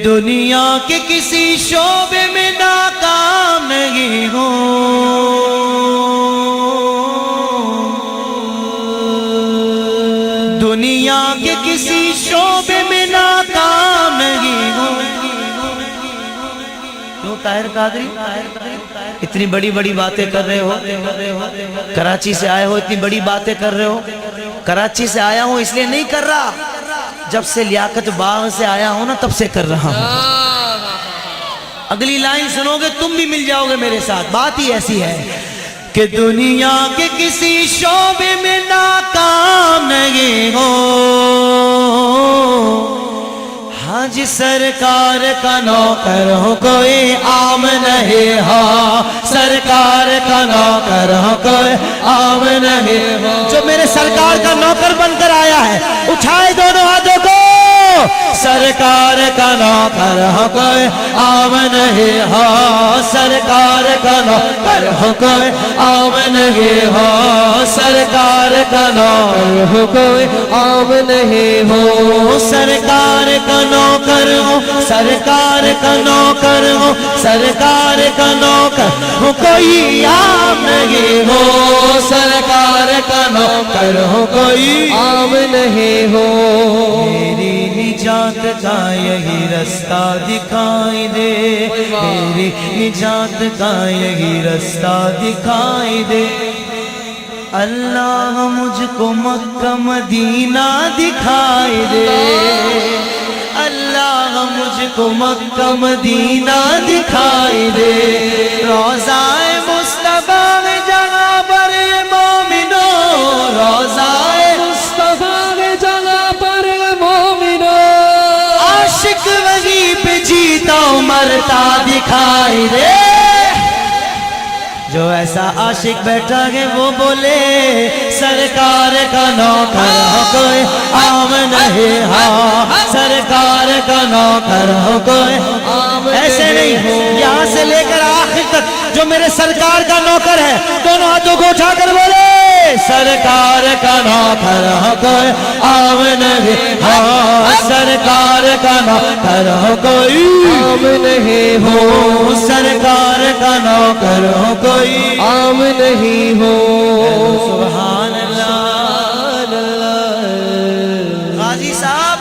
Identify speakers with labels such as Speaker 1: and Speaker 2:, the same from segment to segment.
Speaker 1: دنیا کے کسی شعبے میں ناکام نہیں ہوں، دنیا کے کسی شعبے میں ناکام نہیں ہوں۔ کیوں طاہر قادری اتنی بڑی بڑی باتیں کر رہے ہو؟ کراچی سے آئے ہو، اتنی بڑی باتیں کر رہے ہو؟ کراچی سے آیا ہوں اس لیے نہیں کر رہا، جب سے لیاقت باغ سے آیا ہوں نا تب سے کر رہا ہوں۔ اگلی لائن سنو گے تم بھی مل جاؤ گے میرے ساتھ، بات ہی ایسی ہے کہ دنیا کے کسی شعبے میں ناکام نہیں ہو، ہاں جی سرکار کا نوکر ہو کوئی عام نہیں ہو، سرکار کا نوکر ہو کوئی عام نہیں ہو۔ جو میرے سرکار کا نوکر بن کر آیا ہے اٹھائے دونوں ہاتھوں کو، سرکار کا نوکر ہو کوئی عام نہیں ہو، سرکار کا نوکر ہو کوئی عام نہیں ہو، سرکار کا نوکر ہو کوئی عام نہیں ہو، سرکار کا نوکر ہو، سرکار کا نوکر ہو، سرکار کا نوکر ہو کوئی عام نہیں ہو، سرکار کا نوکر ہو کوئی عام نہیں ہو۔ میری نجات کا یہی رستہ دکھائی دے، میری نجات کا یہی رستہ دکھائی دے، اللہ مجھ کو مکہ مدینہ دکھائی دے، اللہ مجھ کو مکہ مدینہ دکھائی دے، روضہ مصطفیٰ میں جگہ پر مومنو، روضہ مصطفیٰ میں جگہ پر مومنو، عاشق وہیں پہ جیتا مرتا دکھائی دے۔ جو ایسا عاشق بیٹھا ہے وہ بولے سرکار کا نوکر ہو کوئی عام نہیں ہو، سرکار کا نوکر ہو کوئی عام نہیں۔ ایسے نہیں، یہاں سے لے کر آخر تک جو میرے سرکار کا نوکر ہے دونوں ہاتھوں کو اٹھا کر بولے سرکار کا نوکر ہو کوئی عام نہیں ہو، سرکار کا نوکر ہو کوئی عام نہیں ہو، سرکار کا نوکر ہو کوئی عام نہیں ہو۔ سبحان اللہ۔ غازی صاحب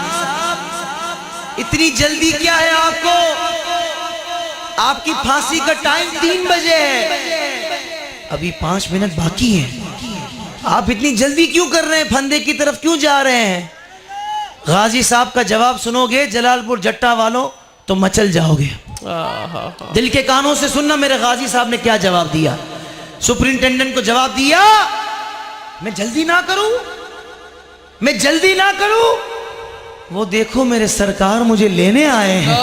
Speaker 1: اتنی جلدی کیا ہے آپ کو؟ آپ کی پھانسی کا ٹائم 3 بجے ہے، ابھی 5 منٹ باقی ہیں، آپ اتنی جلدی کیوں کر رہے ہیں؟ پھندے کی طرف کیوں جا رہے ہیں؟ غازی صاحب کا جواب سنو گے جلال پور جٹا والوں تو مچل جاؤ گے، دل کے کانوں سے سننا میرے غازی صاحب نے کیا جواب دیا۔ سپرنٹینڈنٹ کو جواب دیا میں جلدی نہ کروں، میں جلدی نہ کروں، وہ دیکھو میرے سرکار مجھے لینے آئے ہیں۔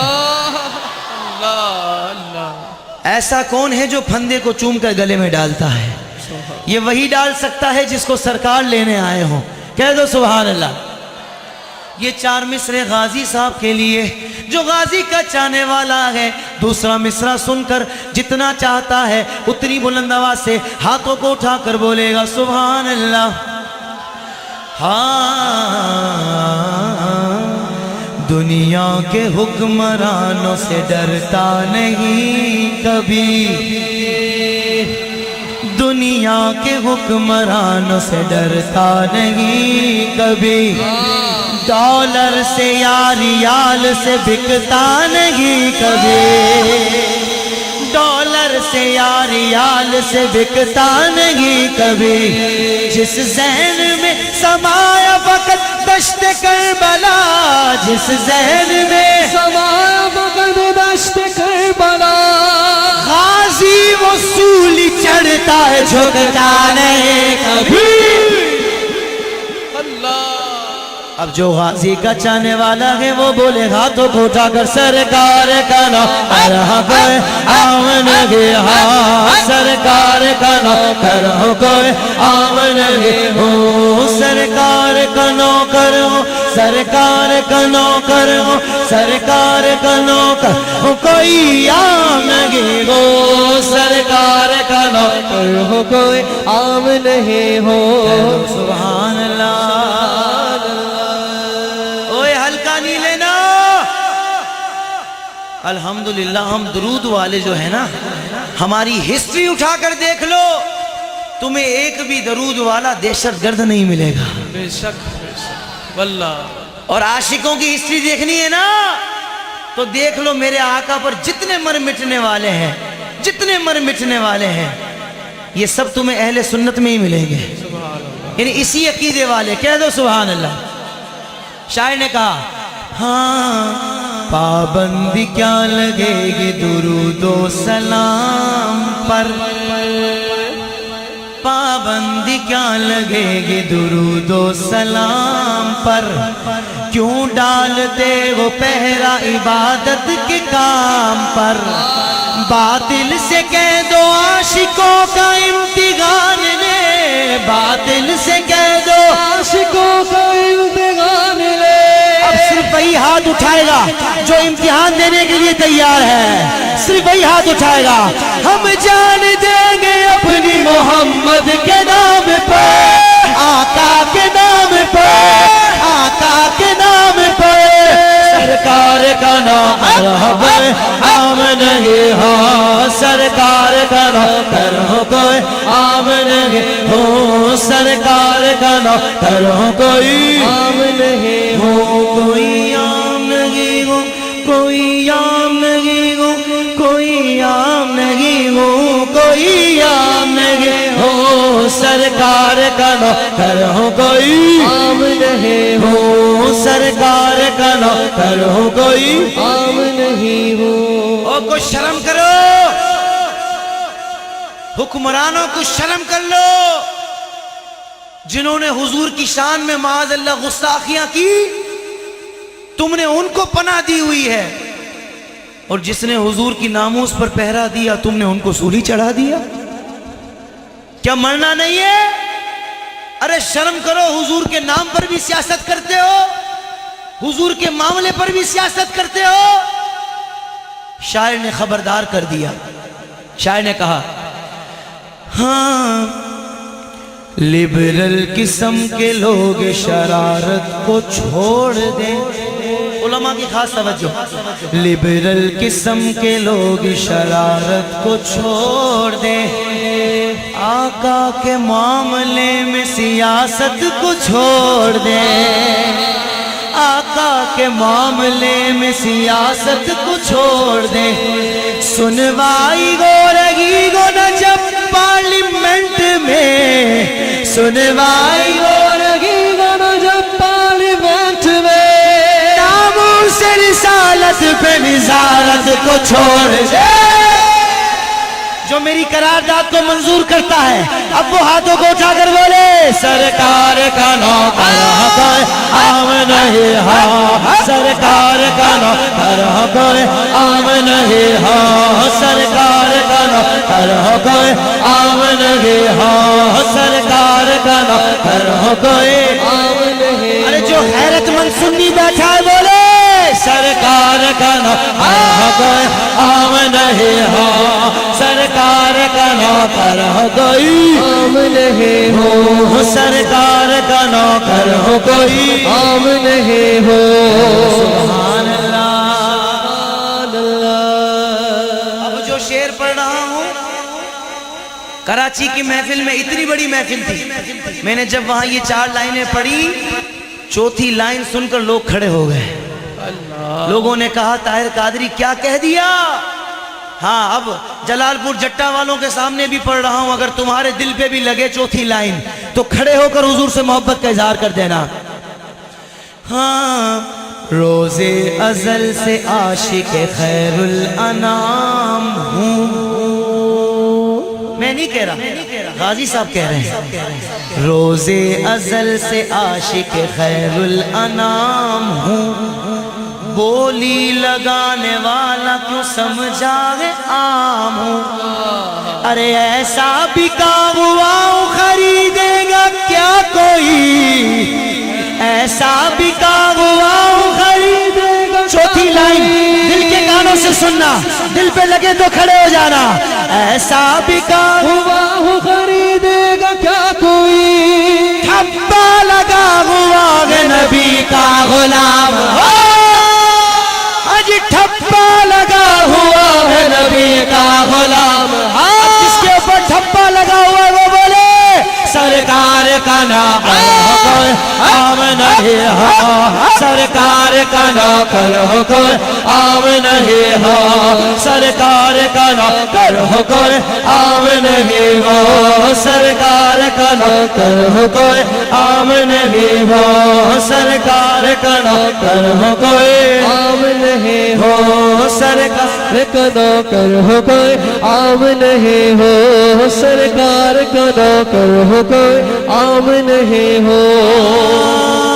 Speaker 1: ایسا کون ہے جو پھندے کو چوم کر گلے میں ڈالتا ہے؟ یہ وہی ڈال سکتا ہے جس کو سرکار لینے آئے ہوں، کہہ دو سبحان اللہ۔ یہ 4 مصرے غازی صاحب کے لیے جو غازی کا چاہنے والا ہے، دوسرا مصرع سن کر جتنا چاہتا ہے اتنی بلند آواز سے ہاتھوں کو اٹھا کر بولے گا سبحان اللہ۔ ہاں دنیا کے حکمرانوں سے ڈرتا نہیں کبھی، دنیا کے حکمرانوں سے ڈرتا نہیں کبھی، ڈالر سے یا ریال سے بکتا نہیں کبھی، ڈالر سے یا ریال سے بکتا نہیں کبھی، جس ذہن میں سمایا وقت دشت کربلا، جس ذہن میں سمایا وقت دشت کربلا، غازی وہ سولی چڑھتا ہے جھکتا نہیں کبھی۔ اب جو غازی کا چاہنے والا ہے وہ بولے ہاتھوں کو اٹھا کر سرکار کا نوکر ہو کوئی عام نہیں ہو، سرکار کا نوکر ہو کوئی عام نہیں ہو، سرکار کا نوکر ہو، سرکار کا نوکر ہو، سرکار کا نوکر ہو کوئی عام نہیں ہو، سرکار کا نوکر ہو کوئی عام نہیں ہو۔ سبحان اللہ۔ الحمدللہ ہم درود والے جو ہیں نا، ہماری ہسٹری اٹھا کر دیکھ لو، تمہیں ایک بھی درود والا دہشت گرد نہیں ملے گا،
Speaker 2: بے شک واللہ۔
Speaker 1: اور عاشقوں کی ہسٹری دیکھنی ہے نا تو دیکھ لو میرے آقا پر جتنے مر مٹنے والے ہیں، جتنے مر مٹنے والے ہیں، یہ سب تمہیں اہل سنت میں ہی ملیں گے، یعنی اسی عقیدے والے۔ کہہ دو سبحان اللہ۔ شاعر نے کہا ہاں پابندی کیا لگے گی درود و سلام پر، پابندی کیا لگے گی درود و سلام پر، کیوں ڈالتے وہ پہرا عبادت کے کام پر، باطل سے کہہ دو عاشقوں کا امتحان لے، باطل سے کہہ دو
Speaker 2: عاشقوں کا امتحان لے۔
Speaker 1: اب صرف وہی ہاتھ اٹھائے گا جو امتحان دینے کے لیے تیار ہے، صرف وہی ہاتھ اٹھائے گا۔ ہم جان دیں گے اپنی محمد کے نام پر، آقا کے نام پر، آقا کے نام پر، سرکار کا نام رہے عام نہیں ہو، سرکار کا نام کرو کوئی عام نہیں ہو، سرکار کا نام کرو کوئی
Speaker 2: عام نہیں
Speaker 1: ہو، کوئی عام نہیں ہو، کوئی عام نہیں ہو، کوئی عام نہیں ہو، کوئی عام نہیں ہو، سرکار کا نام کرو کوئی
Speaker 2: عام نہیں
Speaker 1: ہو، سرکار کا نام کرو کوئی
Speaker 2: عام نہیں ہو۔
Speaker 1: او کو شرم کرو، حکمرانوں کو شرم کر لو، جنہوں نے حضور کی شان میں معاذ اللہ گستاخیاں کی، تم نے ان کو پناہ دی ہوئی ہے، اور جس نے حضور کی ناموس پر پہرا دیا تم نے ان کو سولی چڑھا دیا۔ کیا مرنا نہیں ہے؟ ارے شرم کرو، حضور کے نام پر بھی سیاست کرتے ہو، حضور کے معاملے پر بھی سیاست کرتے ہو۔ شاعر نے خبردار کر دیا، شاعر نے کہا ہاں لبرل قسم کے لوگ شرارت کو چھوڑ دیں، علماء کی خاص توجہ، لبرل قسم کے لوگ شرارت کو چھوڑ دیں، آقا کے معاملے میں سیاست کو چھوڑ دیں، آقا کے معاملے میں سیاست کو چھوڑ دیں، سنوائی گو رہی گو نہ جب پارلیمنٹ میں، سنوائی گو رہی گو نہ جب پارلیمنٹ میں، ناموس رسالت پہ وزارت کو چھوڑ دے۔ جو میری قرارداد کو منظور کرتا ہے اب وہ ہاتھوں کو اٹھا کر بولے سرکار کا نوکر کوئی عام نہیں ہو، سرکار کا نوکر کوئی عام نہیں ہو، سرکار کا نوکر کوئی عام نہیں ہو، سرکار کا نوکر کوئی عام نہیں۔ ارے جو غیرت مند سنی بیٹھا ہے بولے سرکار کا نوکر کوئی عام نہیں ہو، سرکار کا نوکر کوئی
Speaker 2: عام نہیں ہو،
Speaker 1: سرکار کا نوکر ہو کوئی
Speaker 2: عام نہیں ہو۔
Speaker 1: سبحان اللہ۔
Speaker 2: سبحان اللہ۔
Speaker 1: اب جو شعر پڑھ رہا ہوں، کراچی کی محفل میں اتنی بڑی محفل تھی، میں نے جب وہاں یہ 4 لائنیں پڑھی، چوتھی لائن سن کر لوگ کھڑے ہو گئے، لوگوں نے کہا طاہر قادری کیا کہہ دیا؟ ہاں اب جلال پور جٹا والوں کے سامنے بھی پڑھ رہا ہوں، اگر تمہارے دل پہ بھی لگے چوتھی لائن تو کھڑے ہو کر حضور سے محبت کا اظہار کر دینا۔ ہاں روز ازل سے عاشق خیر الانام ہوں، میں نہیں کہہ رہا، غازی صاحب کہہ رہے ہیں، روز ازل سے عاشق خیر الانام ہوں، بولی لگانے والا کیوں سمجھا ہے عام ہوں، ارے ایسا بکا ہوا ہوں خریدے گا کیا کوئی، ایسا بکا ہوا ہوں خریدے گا۔ چوتھی لائن دل کے کانوں سے سننا، دل پہ لگے تو کھڑے ہو جانا، ایسا بکا
Speaker 2: ہوا ہوں خریدے گا کیا کوئی،
Speaker 1: ٹھپا لگا ہوا ہے نبی کا غلام ہو، ٹھپا لگا نہیں ہو سرکار کا نوکر ہو کوئی عام نہیں ہو سرکار کا نوکر ہو کوئی عام نہیں ہو سرکار کا نوکر ہو کوئی عام نہیں ہو سرکار کا نوکر ہو کوئی
Speaker 2: عام نہیں ہو
Speaker 1: سرکار
Speaker 2: کا نوکر ہو کوئی عام نہیں ہو سرکار کا نوکر ہو کوئی عام نہیں ہو